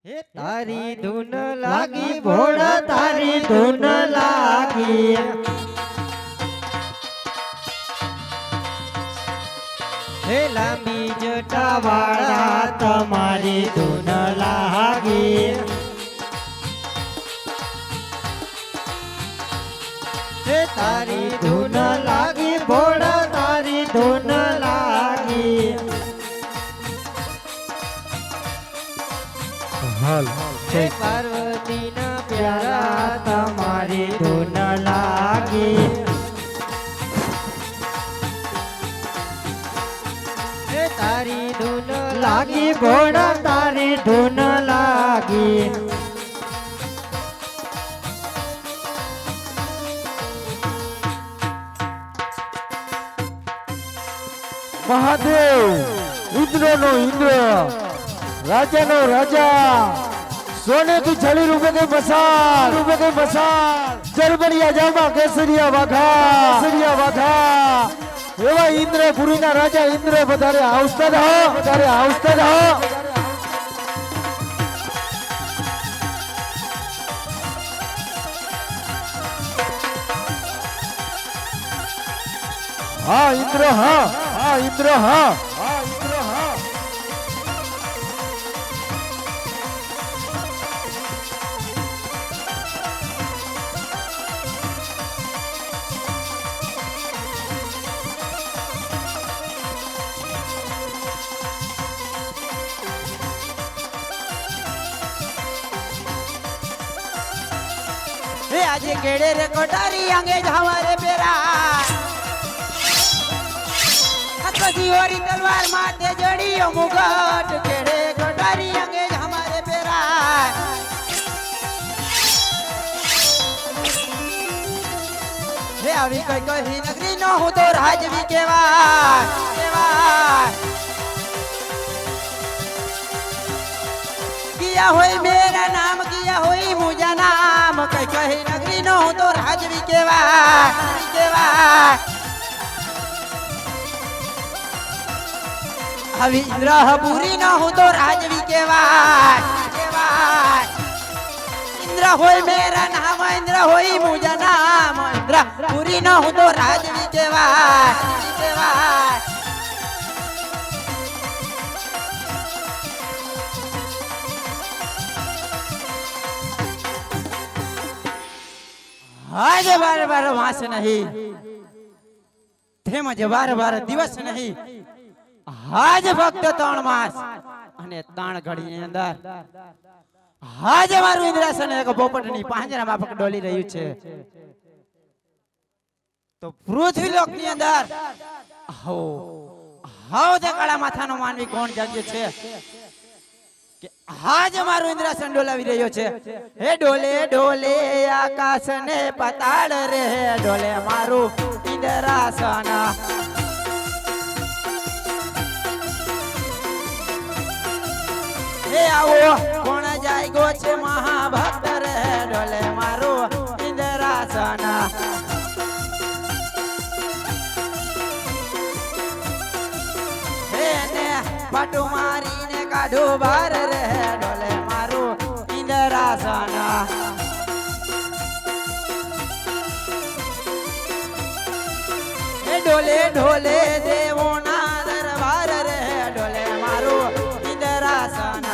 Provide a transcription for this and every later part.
हे तारी धुन लागी भोड़ा तारी धुन लागी हे लांबी जटा वाळा तमारी धुन लागी हे तारी धुन लागी भोड़ा तारी धुन लागी हे पार्वती ना प्यारा तमारी धुन लागी हे तारी धुन लागी भोड़ा तारी धुन लागी महादेव इंद्र नो इंद्र राजा नो राजा सोने की छड़ी रूपे के मसाल जरबड़िया जामा केसरिया वाघा एवा इंद्र पुरी ना राजा इंद्र बधारे आउस्ताद हो हाँ इंद्र हाँ आज केड़े रे कोटारी अंगेज हमारे पेरा कसी ओरी तलवार माथे जड़ियो मुगट केड़े कोटारी अंगेज हमारे पेरा हे अभी कोई कोई नगरी न हो तो राजवी केवा किया होई मेरा नाम किया होई मुझा नाम कई कही नगरी न हो तो राजवी केवा अभी इंद्र पूरी न हो तो राजवी केवा इंद्र होई मेरा नाम इंद्र होई मुझा नाम इंद्र पूरी न हो तो राजवी केवा आज बार मास नहीं तेमज बार दिवस नहीं आज फक्त 3 मास અને 3 ઘડીની અંદર આજે મારું ઇન્દ્રાસન એક પોપટની પાંજરામાં પકડ ડોલી રહ્યું છે તો પૃથ્વી લોકની અંદર હાવ તે કાળા માથાનો માનવી કોણ જાગ્યો છે કે આજ મારું ઇન્દ્રાસન ડોલાવી રહ્યો છે હે ડોલે ડોલે આકાશ ને પતાળ રે ડોલે મારું ઇન્દ્રાસન હે આવો કોણ જાય ગો છે મહાભક્ત રે ડોલે મારું ઇન્દ્રાસન હે ને પાટુ મારીને કાઢો બાર રે ડોલે મારું ઇન્દ્રાસન હે ડોલે ઢોલે દેવો ના દરબાર રે ડોલે મારું ઇન્દ્રાસન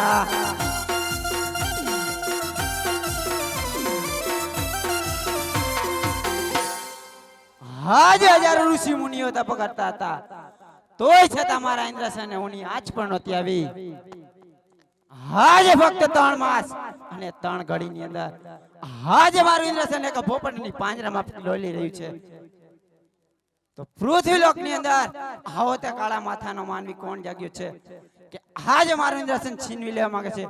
આજ હજારો ઋષિ મુનિઓ તપ કરતા હતા તોય છતાં મારા ઇન્દ્રાસન ઉની આજ પણ નહોતી આવી આજે ફક્ત 3 માસ અને 3 ઘડીની અંદર આજે મારું ઇન્દ્રાસન એક પોપટની પાંજરામાં ડોલી રહ્યું છે તો પૃથ્વી લોકની અંદર આવો તે કાળા માથાનો માનવી કોણ જાગ્યો છે કે આજે મારું ઇન્દ્રાસન છીનવી લેવા માંગે છે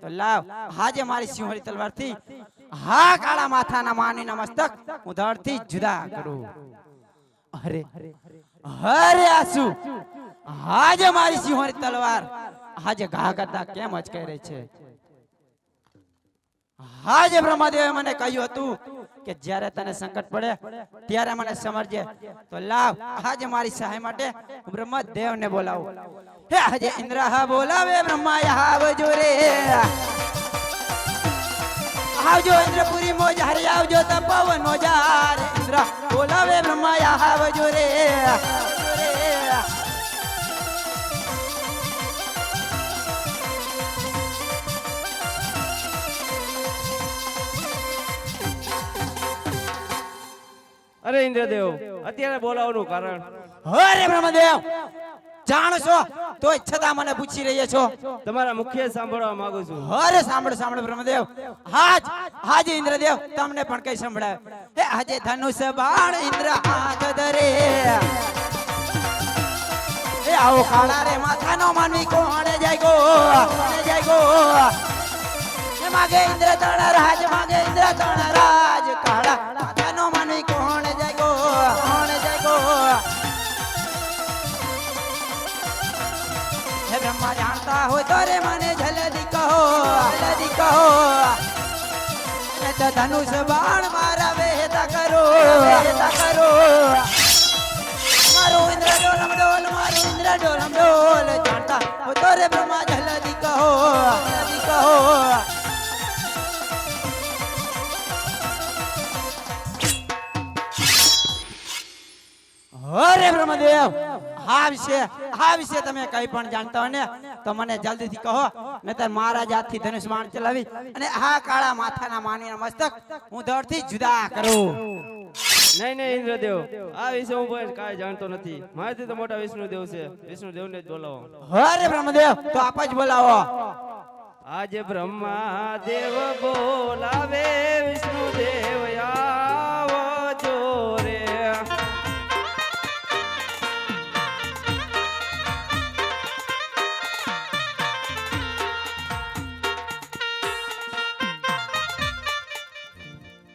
તો લાવ આજે મારી સિંહળી તલવારથી હા કાળા માથાના માનવીના મસ્તક હું ધડથી જુદા કરું અરે આસુ આજે મારી સિંહળી તલવાર આજે ઘા કરતા કેમ અચકાઈ રહી છે હાજે બ્રહ્માદેવે મને કહ્યું હતું કે જ્યારે તને સંકટ પડે ત્યારે મને સમજજે. તો લાવ આજે મારી સહાય માટે હું બ્રહ્મદેવને બોલાવું. હે આજે ઇન્દ્ર હા બોલાવે બ્રહ્મા આવજો રે. આવજો ઇન્દ્રપુરી મોજારે આવજો તપવન મોજારે. ઇન્દ્ર બોલાવે બ્રહ્મા આવજો રે. અરે ઇન્દ્રદેવ, અત્યારે બોલાવવાનું કારણ? અરે બ્રહ્મદેવ, જાણો છો તોય છતાં મને પૂછી રહ્યા છો? તમારા મુખ્ય સાંભળવા માંગુ છું. અરે સાંભળો સાંભળો બ્રહ્મદેવ. હાજ ઇન્દ્રદેવ તમને પણ કઈ સંભળાય. હે આજે ધનુષ બાણ ઇન્દ્ર હાથ ધરે. એ આવો કાળા રે માથાનો માનવી કોણે જાય ગો, કોણે જાય ગો. એ માગે ઇન્દ્ર તણ રાજ, માગે ઇન્દ્ર તણ રાજ. કાળા માથાનો માનવી કોણે જાય ગો, કોણે જાય ગો. હે બ્રહ્મા જાણતા હોય તો રે મને જલ્દી કહો, જલ્દી કહો. ને તો ધનુષ બાણ મારા વેતા કરો, વેતા કરો. મારું ઇન્દ્ર ડોલમ ડોલ, મારું ઇન્દ્ર ડોલમ ડોલ. જાણતા હોય તો રે બ્રહ્મા જલ્દી કહો, જલ્દી કહો. અરે બ્રહ્મદેવ, આ વિશે તમે કઈ પણ જાણતા હોય ને તો મને જલ્દીથી કહો, નહીતર મારા જાતથી ધનુષ બાણ ચલાવી અને આ કાળા માથાના માનવીના મસ્તક હું દળથી જુદા કરું. નહીં નહીં ઇન્દ્રદેવ, આ વિશે હું પણ કાંઈ જાણતો નથી. મારાથી તો મોટા વિષ્ણુદેવ છે, વિષ્ણુદેવને જ બોલાવો. અરે બ્રહ્મદેવ, તો આપ જ બોલાવો. આજે બ્રહ્માદેવ બોલાવે વિષ્ણુદેવ આવજો રે.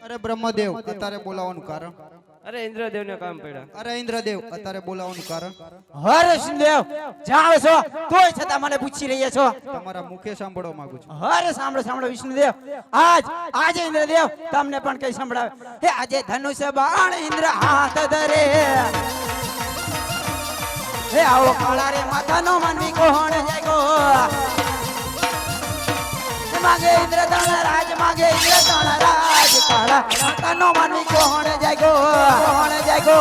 અરે બ્રહ્મદેવ, અત્યારે બોલાવવાનું કારણ? અરે ઇન્દ્રદેવને કામ પડ્યા. અરે ઇન્દ્રદેવ, અત્યારે બોલાવવાનું કારણ? અરે વિષ્ણુદેવ, જાણો છો તોય છતાં મને પૂછી રહ્યા છો? તમારા મુખે સાંભળવા માંગુ છું. અરે સાંભળો સાંભળો વિષ્ણુદેવ. આજે ઇન્દ્રદેવ તમને પણ કઈ સંભળાવે. હે આજે ધનુષ બાણ ઇન્દ્ર હાથ ધરે. હે આવો કાળા રે માથાનો માનવી કોણ જાય ગો. માગે ઇન્દ્ર તણ રાજ, માગે ઇન્દ્ર તણ રાજ. કાળા માથાનો માનવી કોણ જાય ગો, કોણ જાય ગો.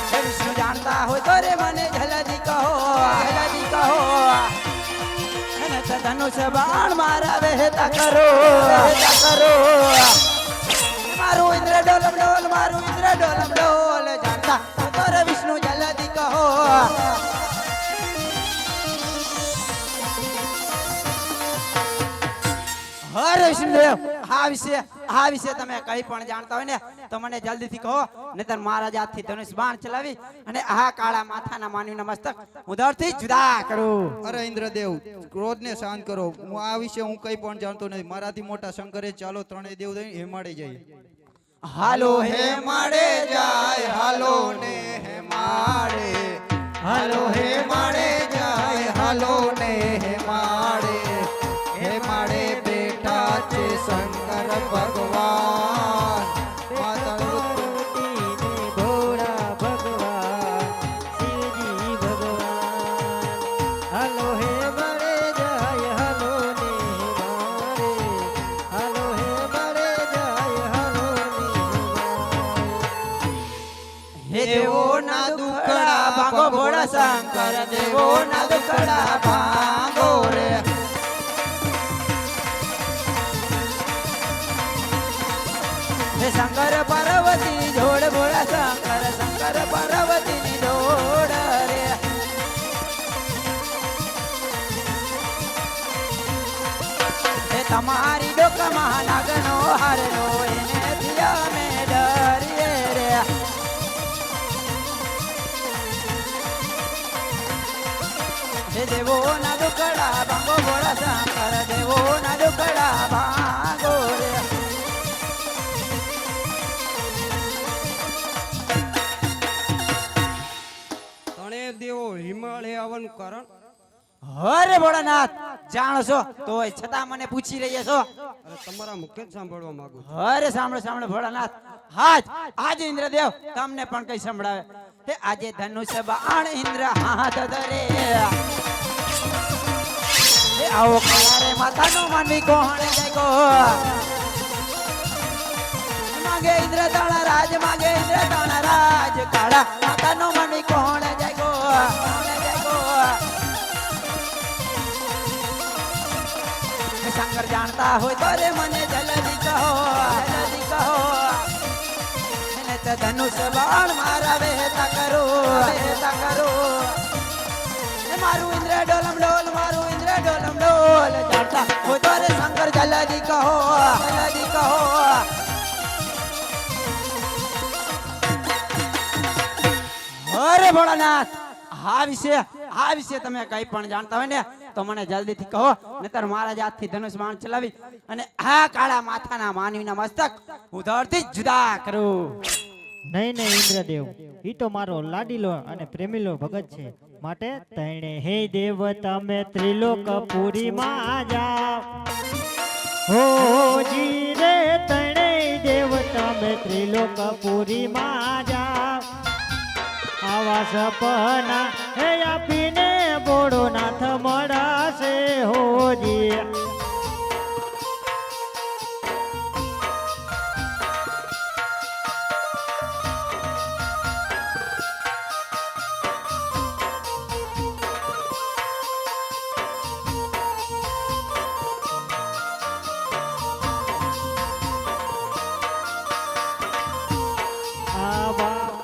હે વિષ્ણુ જાણતા હોય તો રે મને જલ્દી કહો, જલ્દી કહો. અને ધનુષ બાણ મારા વહેતા કરો, વહેતા કરો. મારું ઇન્દ્ર ડોલમ ડોલ, મારું ઇન્દ્ર ડોલમ ડોલ. જાણતા હોય તો રે વિષ્ણુ જલ્દી કહો. અરે વિષ્ણુદેવ, આ વિશે તમે કઈ પણ જાણતા હોય ને તો મને જલ્દીથી કહો, નહીતર મારા જાતથી ધનુષ બાણ ચલાવી અને આ કાળા માથાના માનવીના મસ્તક હું દળથી જુદા કરું. અરે ઇન્દ્રદેવ, ક્રોધને શાંત કરો. હું આ વિશે હું કઈ પણ જાણતો નથી. મારાથી મોટા શંકરે ચાલો ત્રણેય દેવ દઈ હેમાડે જઈએ. હાલો હેમાડે જાય, હાલો ને હેમાડે, હાલો હેમાડે જાય, હાલો ને હેમાડે. હેમાડે બેઠા છે શંકર ભગવાન, ભોળા ભગવાન શિવજી ભગવાન. હાલો હે મારે જાય, હાલો ને મારે, હાલો હે મારે જાય, હાલો ને. હે દેવો ના દુખડા ભાગો ભોળા શંકર. દેવો ના દુખડા ભાગો રે. હે શંકર પાર્વતી જોડ ભોળા શંકર. શંકર પાર્વતી ની જોડ રે. હે તમારી ડોકમાં નાગનો હારનો એને થયા મે ડરીએ રે. હે દેવો ના દુખડા ભાંગો ભોળા શંકર. દેવો ના દુખડા ભાંગો રે. ત્રણેય દેવો હિમાલય આવવાનું કારણ? અરે ભોળાનાથ, જાણો છો તોય છતાં મને પૂછી રહ્યા છો અરે તમારા મુખે જ સાંભળવા માંગુ છું. અરે સાંભળો સાંભળો ભોળાનાથ આજ ઇન્દ્રદેવ તમને પણ કઈ સંભળાવે તે આજે ધનુષ બાણ ઇન્દ્ર હાથ ધરે એ આવો કયારે માતાનો માનવી કોણ જાગો માગે ઇન્દ્ર તાણા રાજ માગે ઇન્દ્ર તાણા રાજ કાળા માતાનો માનવી કોણ જાગો શંકર જાણતા હોય તો રે મને જલ્દી કહો એને તો ધનુષ બાણ મારા વહેતા કરો એ મારું ઇન્દ્ર ડોલમ ડોલ મારું ઇન્દ્ર ડોલમ ડોલ જાણતા હોય તો રે શંકર જલ્દી કહો અરે ભોળાનાથ આ વિશે તમે કઈ પણ જાણતા હોય ને તો મને જલ્દીથી કહો નતર મારા જ હાથથી ધનુષ બાણ ચલાવી અને આ કાળા માથાના માનવીના મસ્તક હું ધરતી જ જુદા કરું. નહીં ઇન્દ્રદેવ ઈ તો મારો લાડીલો અને પ્રેમીલો ભગત છે માટે તણે હે દેવ તમે ત્રિલોકપુરી માં જાઓ હો જી રે તણે દેવ તમે ત્રિલોકપુરી માં જાઓ આવા સપના હે આપીને બોડો નાથ મળાશે હોજી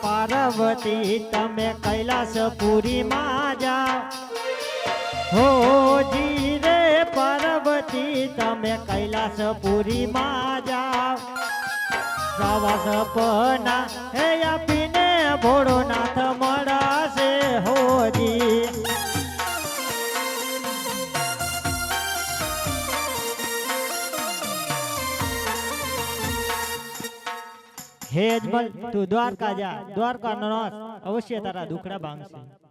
પાર્વતી તમે કૈલાસપુરી માં જાઓ હો જી રે પાર્વતી તમે કૈલાસપુરી માં જાઓ આવા સપના હે આપીને ભોળો નાથ મળાશે હોજી હે અજમલ તું દ્વારકા જા દ્વારકા નો નાથ અવશ્ય તારા દુખડા ભાંગશે.